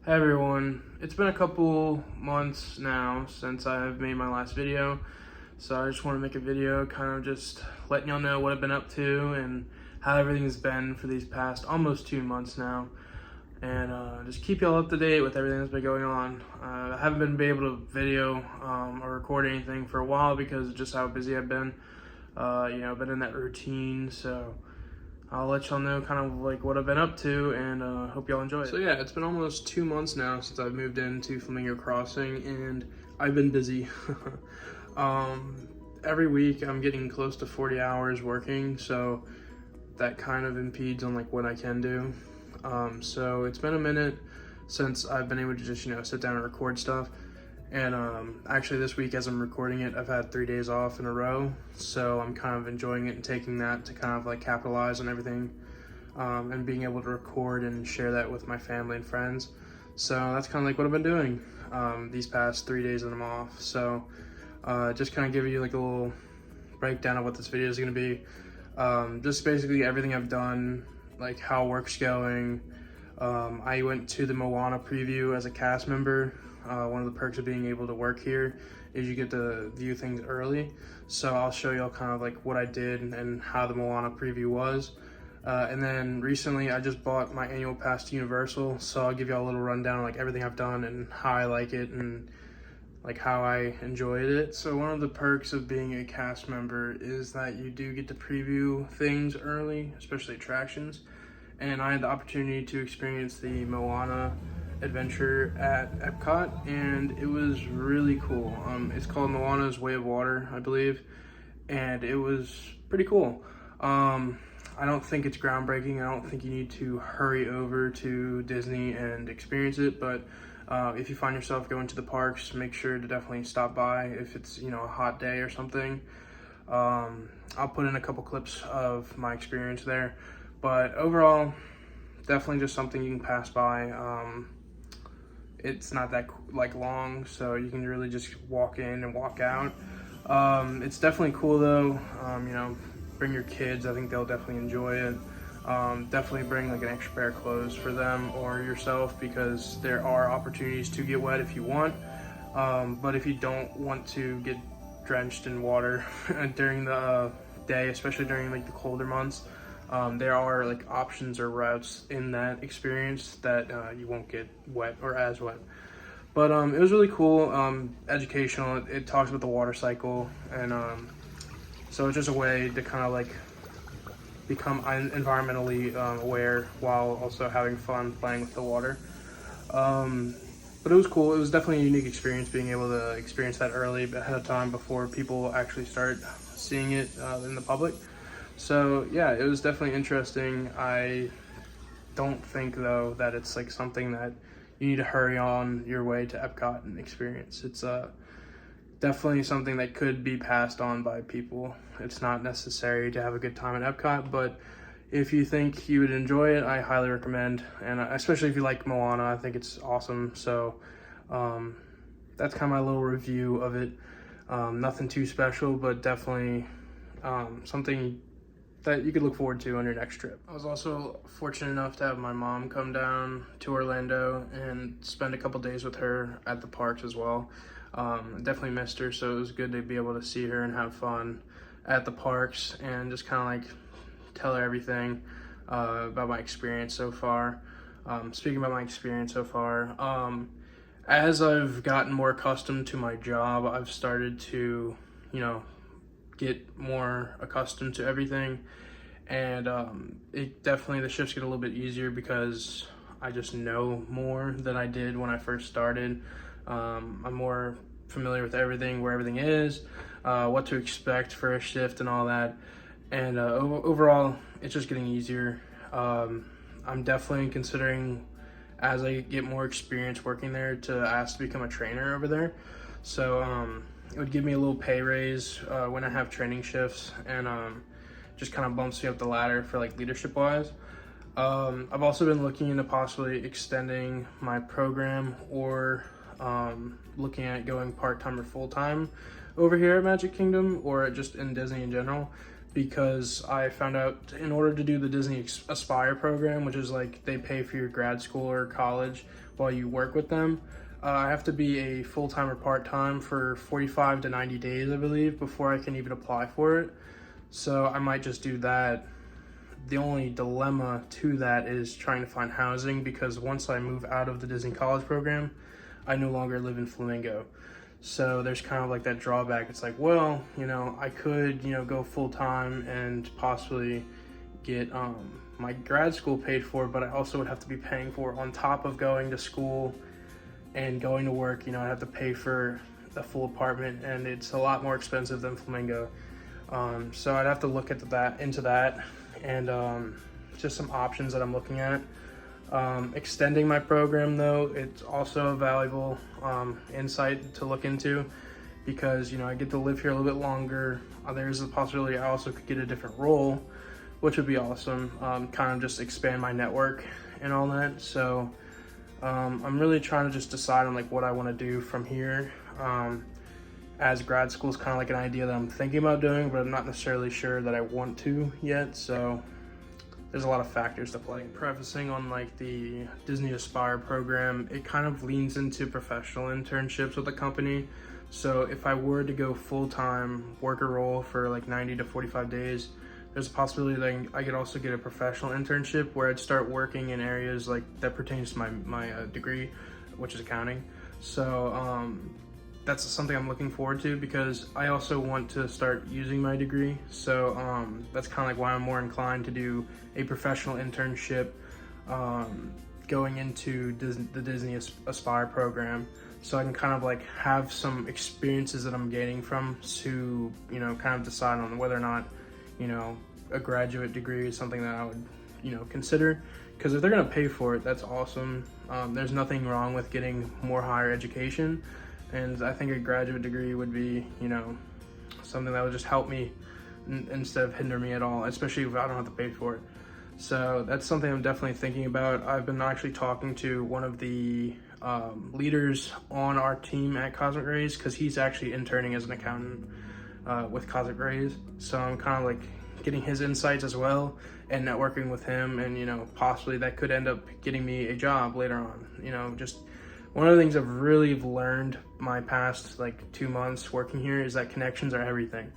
Hey everyone, it's been a couple months now since I've made my last video, so I just want to make a video kind of just letting y'all know what I've been up to and how everything's been for these past almost 2 months now, and just keep y'all up to date with everything that's been going on. I haven't been able to video or record anything for a while because of just how busy I've been. I've been in that routine, so I'll let y'all know kind of like what I've been up to, and hope y'all enjoy it. So yeah, it's been almost 2 months now since I've moved into Flamingo Crossing, and I've been busy. Every week I'm getting close to 40 hours working, so that kind of impedes on like what I can do. So it's been a minute since I've been able to just, sit down and record stuff. And actually this week as I'm recording it, I've had 3 days off in a row. So I'm kind of enjoying it and taking that to kind of like capitalize on everything and being able to record and share that with my family and friends. So that's kind of like what I've been doing these past 3 days that I'm off. So just kind of give you like a little breakdown of what this video is going to be. Just basically everything I've done, like how work's going. I went to the MOANA preview as a cast member. One of the perks of being able to work here is you get to view things early. So I'll show y'all kind of like what I did and how the MOANA preview was. And then recently I just bought my annual pass to Universal. So I'll give y'all a little rundown of like everything I've done and how I like it and like how I enjoyed it. So one of the perks of being a cast member is that you do get to preview things early, especially attractions. And I had the opportunity to experience the MOANA adventure at Epcot, and it was really cool. It's called Moana's Way of Water, I believe, and it was pretty cool. I don't think it's groundbreaking. I don't think you need to hurry over to Disney and experience it, but if you find yourself going to the parks, make sure to definitely stop by if it's a hot day or something. I'll put in a couple clips of my experience there, but overall, definitely just something you can pass by. It's not that like long, so you can really just walk in and walk out. It's definitely cool though. Bring your kids. I think they'll definitely enjoy it. Definitely bring like an extra pair of clothes for them or yourself, because there are opportunities to get wet if you want. But if you don't want to get drenched in water during the day, especially during like the colder months, there are like options or routes in that experience that you won't get wet or as wet. But it was really cool, educational. It talks about the water cycle, and so it's just a way to kind of like become environmentally aware while also having fun playing with the water. But it was cool. It was definitely a unique experience being able to experience that early ahead of time before people actually start seeing it in the public. So yeah, it was definitely interesting. I don't think though that it's like something that you need to hurry on your way to Epcot and experience. It's definitely something that could be passed on by people. It's not necessary to have a good time at Epcot, but if you think you would enjoy it, I highly recommend. And especially if you like Moana, I think it's awesome. So that's kind of my little review of it. Nothing too special, but definitely something that you could look forward to on your next trip. I was also fortunate enough to have my mom come down to Orlando and spend a couple days with her at the parks as well. Definitely missed her, so it was good to be able to see her and have fun at the parks and just kind of like tell her everything about my experience so far. Speaking about my experience so far, as I've gotten more accustomed to my job, I've started to, get more accustomed to everything, and it definitely, the shifts get a little bit easier because I just know more than I did when I first started. I'm more familiar with everything, where everything is, what to expect for a shift and all that, and overall it's just getting easier. I'm definitely considering, as I get more experience working there, to ask to become a trainer over there. So it would give me a little pay raise when I have training shifts, and just kind of bumps me up the ladder for like leadership wise. I've also been looking into possibly extending my program, or looking at going part-time or full-time over here at Magic Kingdom, or just in Disney in general, because I found out in order to do the Disney Aspire program, which is like they pay for your grad school or college while you work with them, I have to be a full-time or part-time for 45 to 90 days, I believe, before I can even apply for it. So I might just do that. The only dilemma to that is trying to find housing, because once I move out of the Disney College program, I no longer live in Flamingo. So there's kind of like that drawback. It's like, well, you know, I could, you know, go full-time and possibly get my grad school paid for, but I also would have to be paying for on top of going to school and going to work. You know, I have to pay for a full apartment, and it's a lot more expensive than Flamingo. So I'd have to look at into that, and just some options that I'm looking at. Extending my program, though, it's also a valuable insight to look into, because, you know, I get to live here a little bit longer. There's a possibility I also could get a different role, which would be awesome. Kind of just expand my network and all that. So I'm really trying to just decide on like what I want to do from here. As grad school is kind of like an idea that I'm thinking about doing, but I'm not necessarily sure that I want to yet. So there's a lot of factors to play. Prefacing on like the Disney Aspire program, it kind of leans into professional internships with the company. So if I were to go full-time, work a role for like 90 to 45 days, there's a possibility that I could also get a professional internship where I'd start working in areas like that pertains to my degree, which is accounting. So that's something I'm looking forward to, because I also want to start using my degree. So that's kind of like why I'm more inclined to do a professional internship going into the Disney Aspire program, so I can kind of like have some experiences that I'm gaining from, to, you know, kind of decide on whether or not, you know, a graduate degree is something that I would, you know, consider. Because if they're going to pay for it, that's awesome. There's nothing wrong with getting more higher education. And I think a graduate degree would be, you know, something that would just help me instead of hinder me at all, especially if I don't have to pay for it. So that's something I'm definitely thinking about. I've been actually talking to one of the leaders on our team at Cosmic Rays, because he's actually interning as an accountant with Cosmic Rays. So I'm kind of like getting his insights as well and networking with him, and, you know, possibly that could end up getting me a job later on. You know, just one of the things I've really learned my past like 2 months working here is that connections are everything.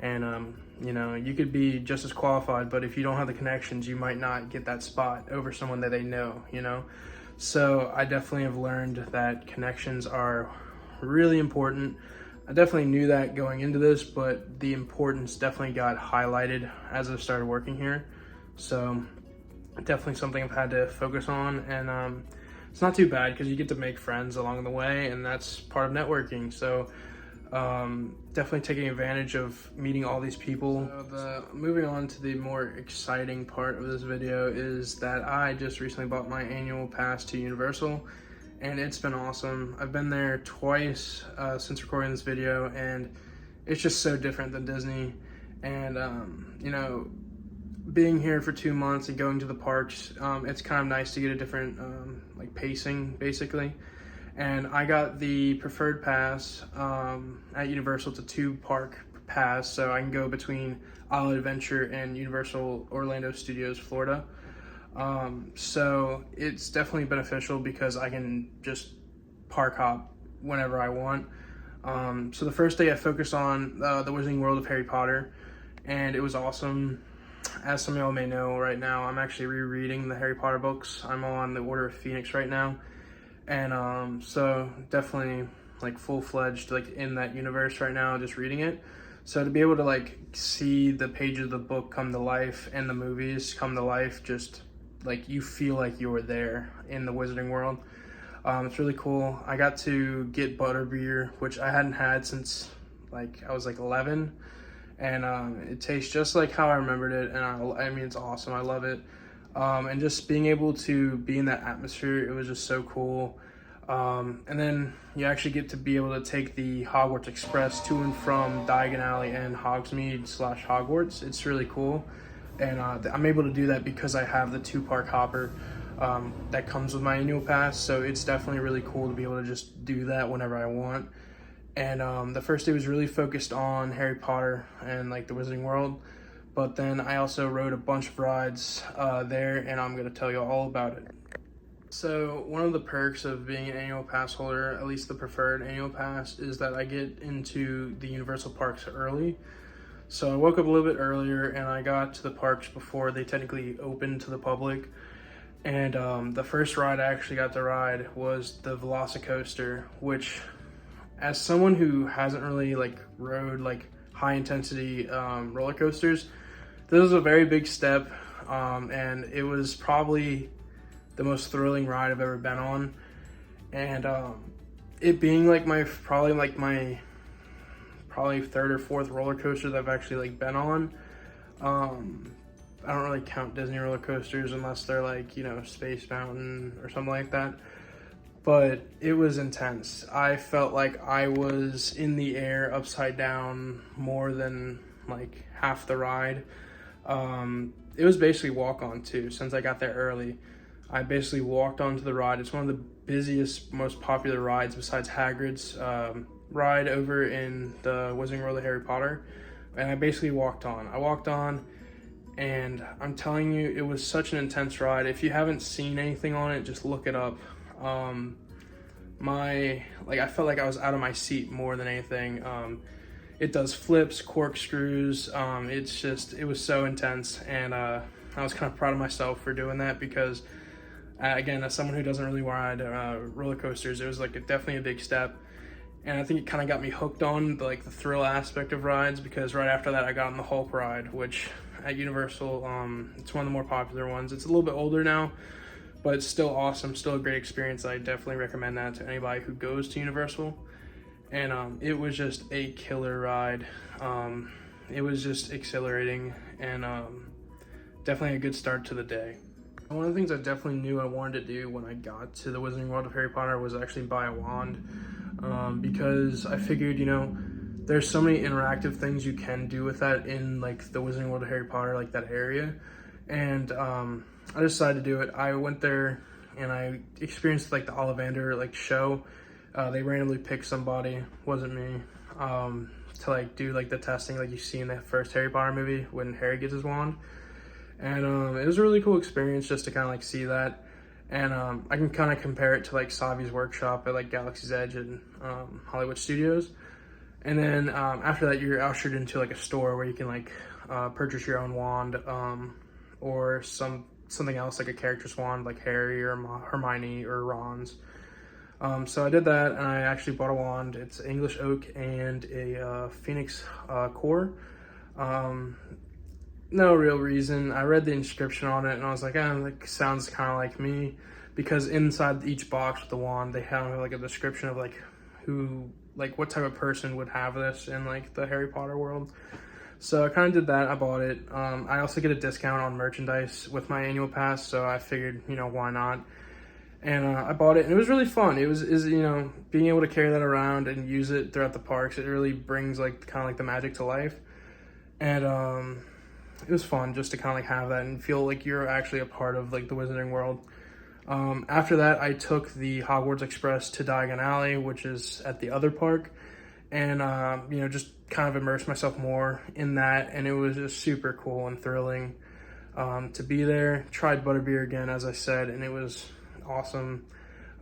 And you know, you could be just as qualified, but if you don't have the connections, you might not get that spot over someone that they know, you know. So I definitely have learned that connections are really important. I definitely knew that going into this, but the importance definitely got highlighted as I started working here. So definitely something I've had to focus on, and it's not too bad because you get to make friends along the way, and that's part of networking. So definitely taking advantage of meeting all these people. So moving on to the more exciting part of this video is that I just recently bought my annual pass to Universal, and it's been awesome. I've been there twice since recording this video, and it's just so different than Disney. And you know, being here for 2 months and going to the parks, it's kind of nice to get a different like pacing, basically. And I got the preferred pass at Universal. It's a 2-park pass, so I can go between Island Adventure and Universal Orlando Studios, Florida. So it's definitely beneficial because I can just park hop whenever I want. So the first day I focused on the Wizarding World of Harry Potter, and it was awesome. As some of y'all may know, right now I'm actually rereading the Harry Potter books. I'm on the Order of Phoenix right now. And so definitely like full-fledged like in that universe right now, just reading it. So to be able to like see the pages of the book come to life and the movies come to life, just like you feel like you were there in the Wizarding World. It's really cool. I got to get butterbeer, which I hadn't had since like I was like 11, and it tastes just like how I remembered it, and I mean, it's awesome. I love it. And just being able to be in that atmosphere, it was just so cool. And then you actually get to be able to take the Hogwarts Express to and from Diagon Alley and Hogsmeade/Hogwarts. It's really cool. And I'm able to do that because I have the 2-park hopper that comes with my annual pass. So it's definitely really cool to be able to just do that whenever I want. And the first day was really focused on Harry Potter and like the Wizarding World. But then I also rode a bunch of rides there, and I'm going to tell you all about it. So one of the perks of being an annual pass holder, at least the preferred annual pass, is that I get into the Universal parks early. So I woke up a little bit earlier and I got to the parks before they technically opened to the public. And the first ride I actually got to ride was the Velocicoaster, which, as someone who hasn't really like rode like high intensity roller coasters, this was a very big step, and it was probably the most thrilling ride I've ever been on. And it being like my third or fourth roller coaster that I've actually like been on. I don't really count Disney roller coasters unless they're like, you know, Space Mountain or something like that. But it was intense. I felt like I was in the air upside down more than like half the ride. It was basically walk on too, since I got there early. I basically walked onto the ride. It's one of the busiest, most popular rides besides Hagrid's ride over in the Wizarding World of Harry Potter. And I basically walked on. And I'm telling you, it was such an intense ride. If you haven't seen anything on it, just look it up. I felt like I was out of my seat more than anything. It does flips, corkscrews. It was so intense, and I was kind of proud of myself for doing that because, again, as someone who doesn't really ride roller coasters, it was like definitely a big step. And I think it kind of got me hooked on the thrill aspect of rides, because right after that I got on the Hulk ride, which at Universal, it's one of the more popular ones. It's a little bit older now, but it's still awesome, still a great experience. I definitely recommend that to anybody who goes to Universal. And it was just a killer ride. It was just exhilarating, and definitely a good start to the day. One of the things I definitely knew I wanted to do when I got to the Wizarding World of Harry Potter was actually buy a wand, because I figured, you know, there's so many interactive things you can do with that in like the Wizarding World of Harry Potter, like that area. And I decided to do it. I went there and I experienced like the Ollivander like show. They randomly picked somebody, wasn't me, to like do like the testing like you see in the first Harry Potter movie when Harry gets his wand. And it was a really cool experience just to kind of like see that. And I can kind of compare it to like Savi's workshop at like Galaxy's Edge and Hollywood Studios. And then after that, you're ushered into like a store where you can like purchase your own wand, or something else like a character's wand like Harry or Hermione or Ron's. So I did that, and I actually bought a wand. It's English oak and a phoenix core. No real reason. I read the inscription on it and I was like, that sounds kind of like me, because inside each box with the wand they have like a description of like what type of person would have this in like the Harry Potter world. So I kind of did that. I bought it. I also get a discount on merchandise with my annual pass, so I figured, you know, why not? And I bought it, and it was really fun. It was you know, being able to carry that around and use it throughout the parks, it really brings like kind of like the magic to life. And it was fun just to kind of like have that and feel like you're actually a part of like the Wizarding World. After that, I took the Hogwarts Express to Diagon Alley, which is at the other park, and you know, just kind of immersed myself more in that, and it was just super cool and thrilling to be there. Tried butterbeer again, as I said, and it was awesome.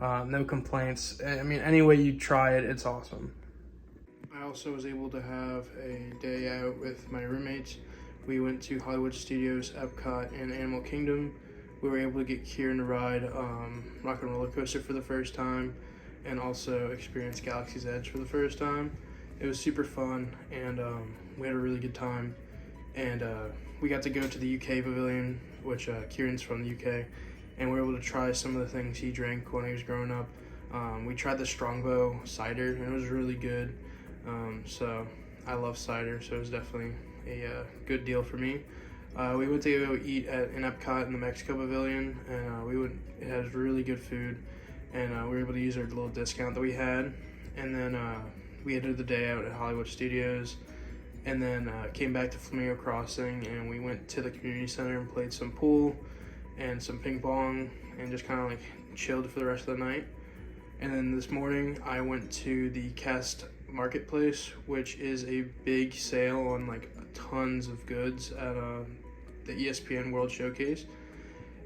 No complaints. I mean, any way you try it, it's awesome. I also was able to have a day out with my roommates. We went to Hollywood Studios, Epcot, and Animal Kingdom. We were able to get Kieran to ride Rock and Roller Coaster for the first time, and also experience Galaxy's Edge for the first time. It was super fun, and we had a really good time. And we got to go to the UK Pavilion, which Kieran's from the UK, and we were able to try some of the things he drank when he was growing up. We tried the Strongbow cider, and it was really good. So I love cider, so it was definitely a good deal for me. We went to go eat in Epcot in the Mexico Pavilion, and it has really good food, and we were able to use our little discount that we had. And then we ended the day out at Hollywood Studios, and then came back to Flamingo Crossing, and we went to the community center and played some pool and some ping pong, and just kind of like chilled for the rest of the night. And then this morning I went to the Cast marketplace, which is a big sale on like tons of goods at the ESPN World Showcase,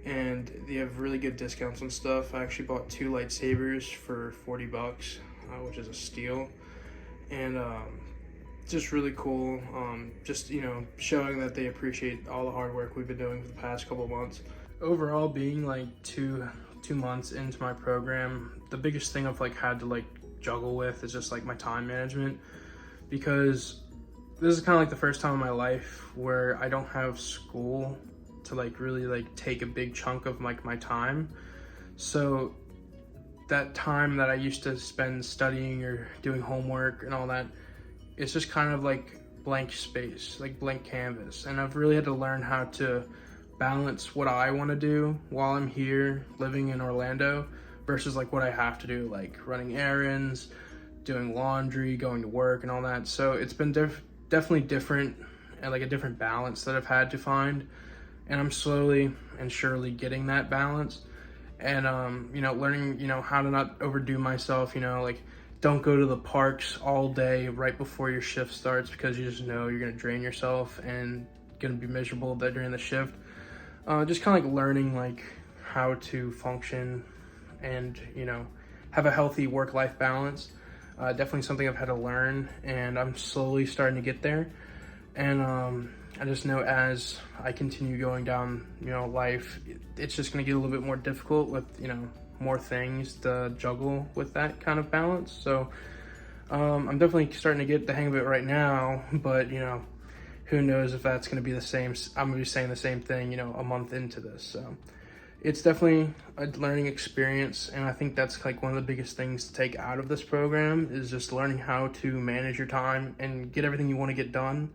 and they have really good discounts on stuff. I actually bought 2 lightsabers for $40, which is a steal, and just really cool. Just, you know, showing that they appreciate all the hard work we've been doing for the past couple of months. Overall, being like two months into my program, the biggest thing I've like had to like juggle with is just like my time management, because this is kind of like the first time in my life where I don't have school to like really like take a big chunk of like my time. So that time that I used to spend studying or doing homework and all that, it's just kind of like blank space, like blank canvas. And I've really had to learn how to balance what I want to do while I'm here living in Orlando versus like what I have to do, like running errands, doing laundry, going to work and all that. So it's been definitely different, and like a different balance that I've had to find. And I'm slowly and surely getting that balance. And, you know, learning, you know, how to not overdo myself, you know, like don't go to the parks all day right before your shift starts, because you just know you're going to drain yourself and going to be miserable during the shift. Just kind of like learning like how to function and, you know, have a healthy work-life balance. Definitely something I've had to learn, and I'm slowly starting to get there. And I just know as I continue going down, you know, life, it's just going to get a little bit more difficult with, you know, more things to juggle with that kind of balance. So I'm definitely starting to get the hang of it right now, but, you know, who knows if that's going to be the same. I'm going to be saying the same thing, you know, a month into this. So it's definitely a learning experience, and I think that's like one of the biggest things to take out of this program is just learning how to manage your time and get everything you want to get done.